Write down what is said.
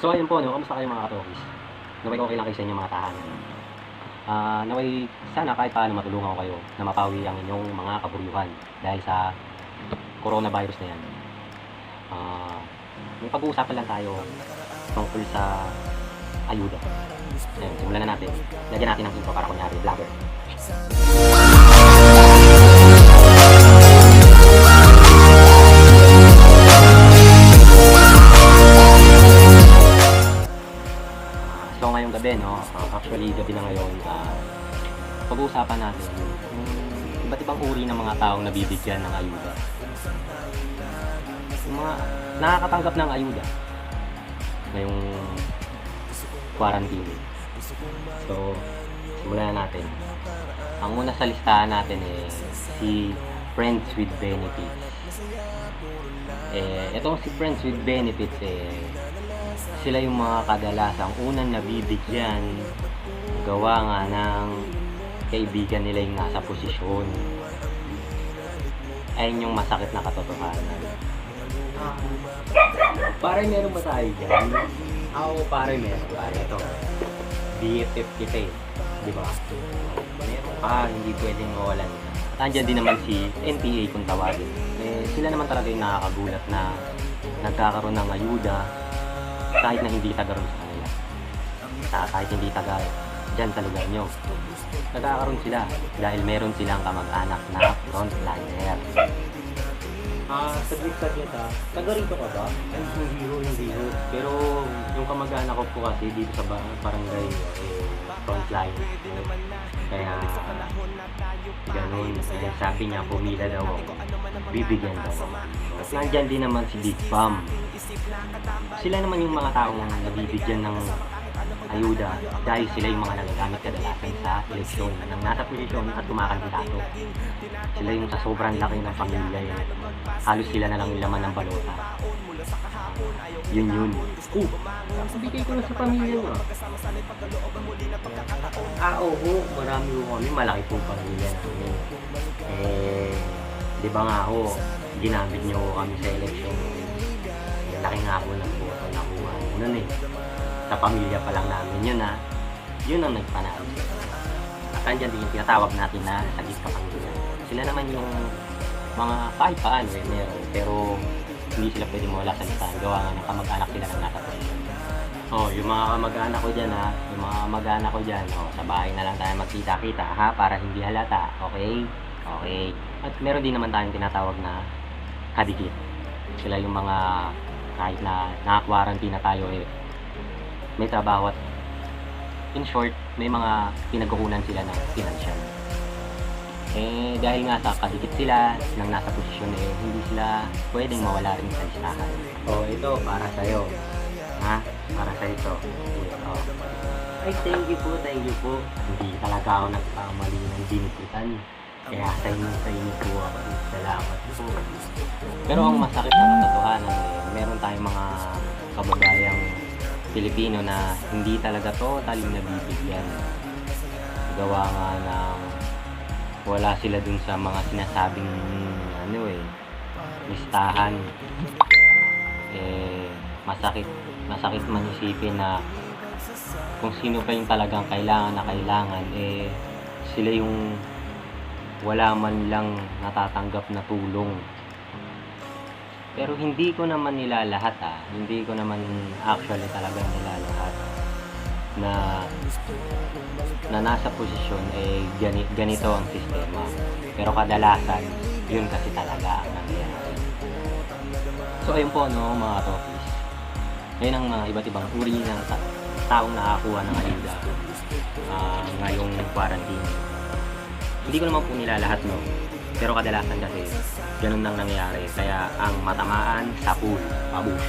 So ayun po, no, kamusta kayo mga katokis? Naway okay lang kayo sa inyong mga tahanan. Naway sana kahit paano matulungan ko kayo na mapawi ang inyong mga kaburyuhan dahil sa coronavirus na yan. May pag-uusapan lang tayo tungkol sa ayuda. Ayun, simulan na natin. Lagyan natin ng intro para kunyari vlogger. So ngayong gabi, no, actually gabi na ngayon, pag-uusapan natin yung iba't ibang uri ng mga taong nabibigyan ng ayuda. Yung mga nakakatanggap ng ayuda ngayong quarantine. So, simulan na natin. Ang una sa listahan natin si Friends with Benefits. Itong si Friends with Benefits sila yung mga kadalasang unang nabibigyan gawa nga ng kaibigan nila yung nasa posisyon. Ayun yung masakit na katotohanan. Pare, meron ba tayo dyan? Ako, pare, meron. Pare, ito. BFF kita di ba? Meron ka, hindi pwedeng mawalan. At andyan din naman si NPA kung tawagin. Sila naman talaga yung nakakagulat na nagkakaroon ng ayuda kahit na hindi taga ron sa kanila. Kahit hindi taga dyan sa lugar nyo. Nagkakaroon sila dahil meron silang kamag-anak na frontliner. Saglit taga rito ka ba? Hindi ho. Pero yung kamag-anak ko po kasi dito sa barangay frontline. Kaya ganun. Sabi niya, pumila daw ako. Bibigyan daw ako. At nandyan din naman si Big Bam. Sila naman yung mga taong nabibigyan ng ayuda dahil sila yung mga nagagamit kadalasan sa eleksyon ng nasa posisyon at kumakandidato. Sila yung sa sobrang laki ng pamilya halos sila na lang yung laman ng balota. Yun. Bigay ko na sa pamilya mo. Oo, marami ko kami, malaki po pamilya namin. Di ba nga ho, ginamit nyo kami sa eleksyon. Laki nga po ng boto nakuha nun sa pamilya pa lang namin yun yun ang nagpanalo. At andyan din yung tinatawag natin na sagip kapamilya. Sila naman yung mga kahit paano meron, pero hindi sila pwede mawala sa listahan gawa nga ng kamag-anak sila ng nasa posisyon. Yung mga kamag-anak ko dyan yung mga kamag-anak ko dyan, sa bahay na lang tayo magkita-kita para hindi halata, okay? At meron din naman tayong tinatawag na kadikit. Sila yung mga kahit na naka-quarantine na tayo may trabaho at in short, may mga pinagkukunan sila ng financial. Dahil nga sa kadikit sila ng nasa posisyon hindi sila pwedeng mawala rin sa listahan. Ito para sa'yo. Para sa ito. Ay, thank you po. Hindi talaga ako nagkamali ng binikutan. Kaya sa inyo po ako. Salamat po. Pero ang masakit na katotohanan meron tayong mga kababayang Pilipino na hindi talaga totally nabibigyan. Gawa nga ng wala sila dun sa mga sinasabing listahan. Masakit man isipin na kung sino pa yung talagang kailangan sila yung wala man lang natatanggap na tulong. Pero hindi ko naman nila lahat hindi ko naman actually talagang nila lahat na nasa posisyon ganito ang sistema. Pero kadalasan yun kasi talaga ang nangyayari. So ayun po mga topis. Ngayon ang mga iba't ibang uri ng taong nakakuha ng ayuda ngayong quarantine. Hindi ko naman po nila lahat pero kadalasan kasi ganun nang nangyayari. Kaya ang matamaan sa pool, pabush.